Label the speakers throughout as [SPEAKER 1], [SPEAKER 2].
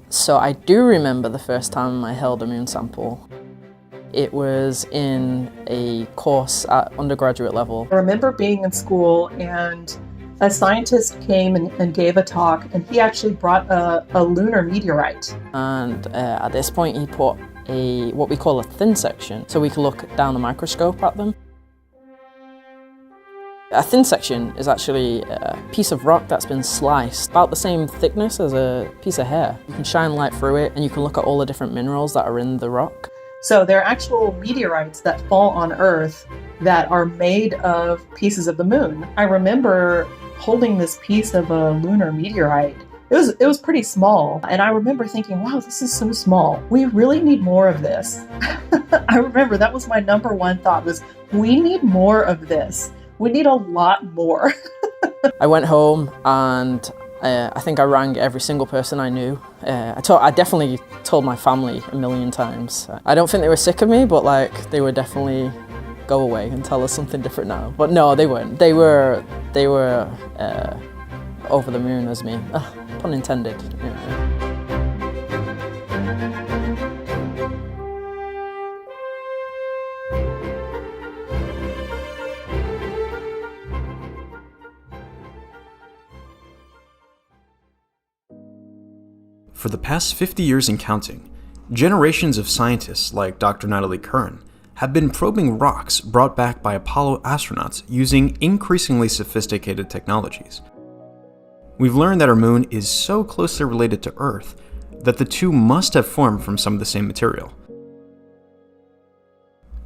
[SPEAKER 1] So I do remember the first time I held a moon sample. It was in a course at undergraduate level.
[SPEAKER 2] I remember being in school and a scientist came and gave a talk, and he actually brought a lunar meteorite.
[SPEAKER 1] And at this point he put what we call a thin section, so we could look down the microscope at them. A thin section is actually a piece of rock that's been sliced, about the same thickness as a piece of hair. You can shine light through it and you can look at all the different minerals that are in the rock.
[SPEAKER 2] So they're actual meteorites that fall on Earth that are made of pieces of the moon. I remember holding this piece of a lunar meteorite. It was pretty small, and I remember thinking, wow, this is so small. We really need more of this. I remember that was my number one thought, was we need more of this. We need a lot more.
[SPEAKER 1] I went home and I think I rang every single person I knew. I definitely told my family a million times. I don't think they were sick of me, but like they were definitely go away and tell us something different now. But no, they weren't. They were over the moon as me. Pun intended. Yeah.
[SPEAKER 3] For the past 50 years and counting, generations of scientists like Dr. Natalie Curran have been probing rocks brought back by Apollo astronauts using increasingly sophisticated technologies. We've learned that our moon is so closely related to Earth that the two must have formed from some of the same material.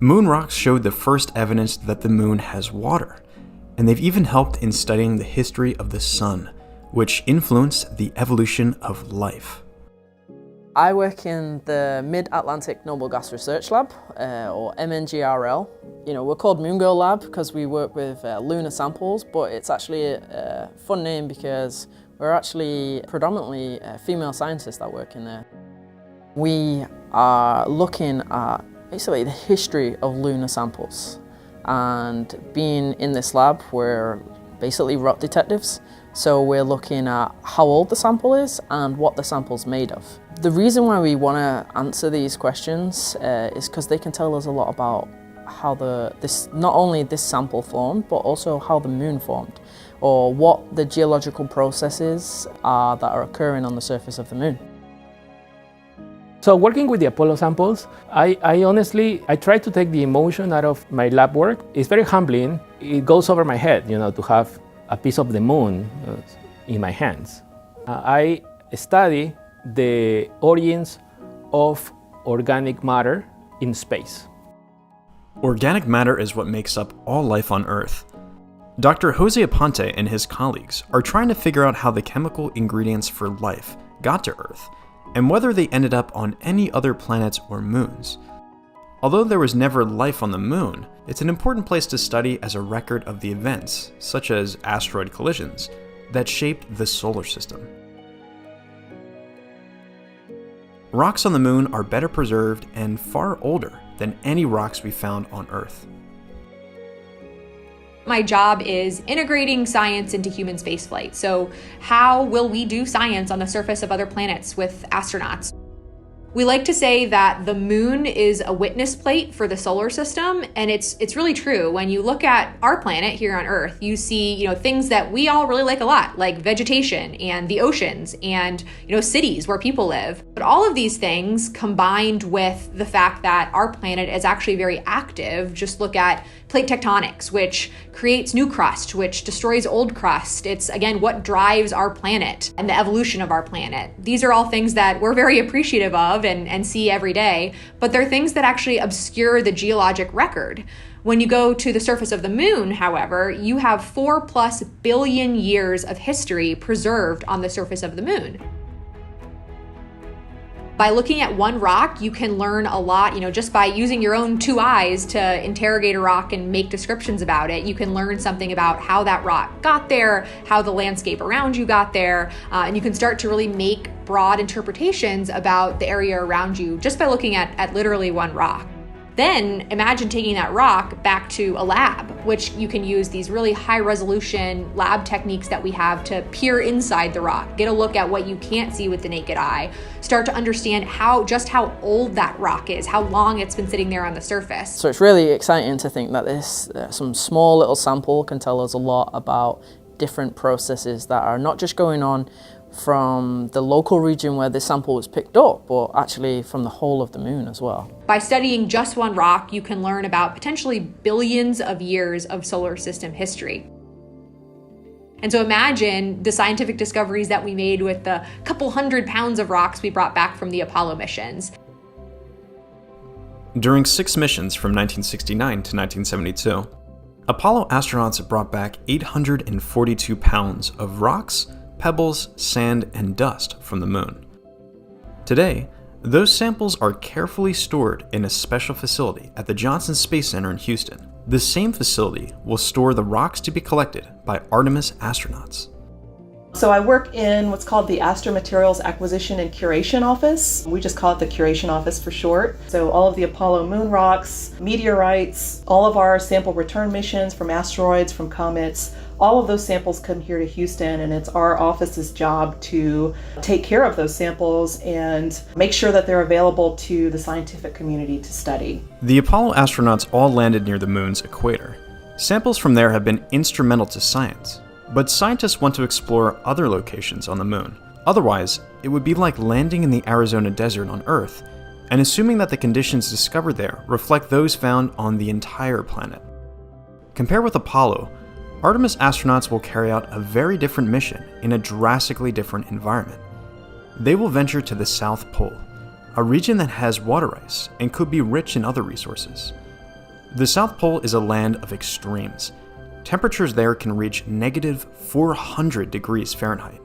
[SPEAKER 3] Moon rocks showed the first evidence that the moon has water, and they've even helped in studying the history of the sun, which influenced the evolution of life.
[SPEAKER 1] I work in the Mid-Atlantic Noble Gas Research Lab, or MNGRL. You know, we're called Moon Girl Lab because we work with lunar samples, but it's actually a fun name because we're actually predominantly female scientists that work in there. We are looking at basically the history of lunar samples, and being in this lab, we're basically rock detectives. So we're looking at how old the sample is and what the sample's made of. The reason why we want to answer these questions is because they can tell us a lot about how not only this sample formed, but also how the moon formed, or what the geological processes are that are occurring on the surface of the moon.
[SPEAKER 4] So working with the Apollo samples, I honestly try to take the emotion out of my lab work. It's very humbling. It goes over my head, to have a piece of the moon in my hands. I study the origins of organic matter in space.
[SPEAKER 3] Organic matter is what makes up all life on Earth. Dr. Jose Aponte and his colleagues are trying to figure out how the chemical ingredients for life got to Earth, and whether they ended up on any other planets or moons. Although there was never life on the moon, it's an important place to study as a record of the events, such as asteroid collisions, that shaped the solar system. Rocks on the moon are better preserved and far older than any rocks we found on Earth.
[SPEAKER 5] My job is integrating science into human spaceflight. So how will we do science on the surface of other planets with astronauts? We like to say that the moon is a witness plate for the solar system, and it's really true. When you look at our planet here on Earth, you see, things that we all really like a lot, like vegetation and the oceans and, cities where people live. But all of these things combined with the fact that our planet is actually very active. Just look at plate tectonics, which creates new crust, which destroys old crust. It's, again, what drives our planet and the evolution of our planet. These are all things that we're very appreciative of and see every day, but they're things that actually obscure the geologic record. When you go to the surface of the moon, however, you have 4+ billion years of history preserved on the surface of the moon. By looking at one rock, you can learn a lot, just by using your own two eyes to interrogate a rock and make descriptions about it. You can learn something about how that rock got there, how the landscape around you got there, and you can start to really make broad interpretations about the area around you just by looking at literally one rock. Then imagine taking that rock back to a lab, which you can use these really high resolution lab techniques that we have to peer inside the rock, get a look at what you can't see with the naked eye, start to understand just how old that rock is, how long it's been sitting there on the surface.
[SPEAKER 1] So it's really exciting to think that this some small little sample can tell us a lot about different processes that are not just going on from the local region where the sample was picked up, but actually from the whole of the moon as well.
[SPEAKER 5] By studying just one rock, you can learn about potentially billions of years of solar system history. And so imagine the scientific discoveries that we made with the couple 100 pounds of rocks we brought back from the Apollo missions.
[SPEAKER 3] During 6 missions from 1969 to 1972, Apollo astronauts brought back 842 pounds of rocks, pebbles, sand, and dust from the moon. Today, those samples are carefully stored in a special facility at the Johnson Space Center in Houston. The same facility will store the rocks to be collected by Artemis astronauts.
[SPEAKER 2] So I work in what's called the Astromaterials Acquisition and Curation Office. We just call it the Curation Office for short. So all of the Apollo moon rocks, meteorites, all of our sample return missions from asteroids, from comets, all of those samples come here to Houston, and it's our office's job to take care of those samples and make sure that they're available to the scientific community to study.
[SPEAKER 3] The Apollo astronauts all landed near the moon's equator. Samples from there have been instrumental to science. But scientists want to explore other locations on the moon. Otherwise, it would be like landing in the Arizona desert on Earth, and assuming that the conditions discovered there reflect those found on the entire planet. Compared with Apollo, Artemis astronauts will carry out a very different mission in a drastically different environment. They will venture to the South Pole, a region that has water ice and could be rich in other resources. The South Pole is a land of extremes. Temperatures there can reach negative 400 degrees Fahrenheit.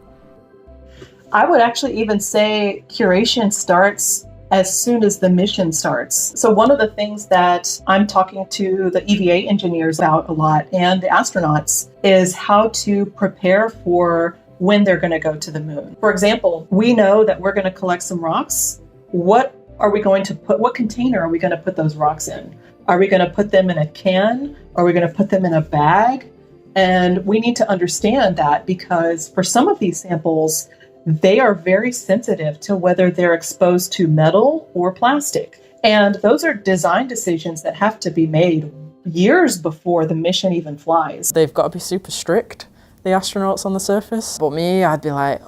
[SPEAKER 2] I would actually even say curation starts as soon as the mission starts. So one of the things that I'm talking to the EVA engineers about a lot and the astronauts is how to prepare for when they're going to go to the moon. For example, we know that we're going to collect some rocks. What container are we going to put those rocks in? Are we going to put them in a can? Are we going to put them in a bag? And we need to understand that because for some of these samples, they are very sensitive to whether they're exposed to metal or plastic. And those are design decisions that have to be made years before the mission even flies.
[SPEAKER 1] They've got to be super strict, the astronauts on the surface. But me, I'd be like,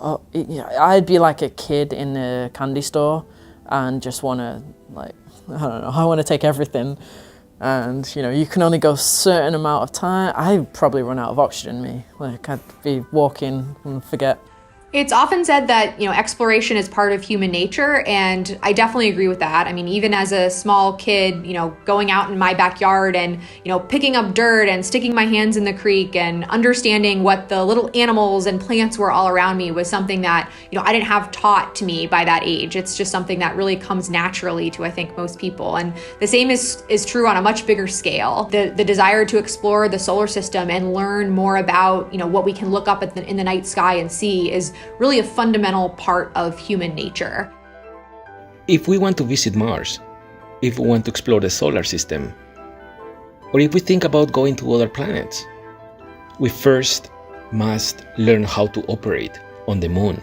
[SPEAKER 1] I'd be like a kid in a candy store and just want to, I want to take everything. And, you can only go a certain amount of time. I'd probably run out of oxygen, me. I'd be walking and forget.
[SPEAKER 5] It's often said that, exploration is part of human nature, and I definitely agree with that. I mean, even as a small kid, going out in my backyard and, picking up dirt and sticking my hands in the creek and understanding what the little animals and plants were all around me was something that, I didn't have taught to me by that age. It's just something that really comes naturally to, I think, most people. And the same is true on a much bigger scale. The desire to explore the solar system and learn more about, what we can look up in the night sky and see is really a fundamental part of human nature.
[SPEAKER 6] If we want to visit Mars, if we want to explore the solar system, or if we think about going to other planets, we first must learn how to operate on the moon.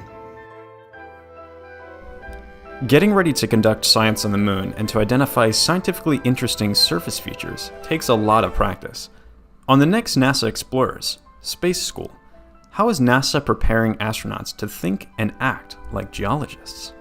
[SPEAKER 3] Getting ready to conduct science on the moon and to identify scientifically interesting surface features takes a lot of practice. On the next NASA Explorers, Space School, how is NASA preparing astronauts to think and act like geologists?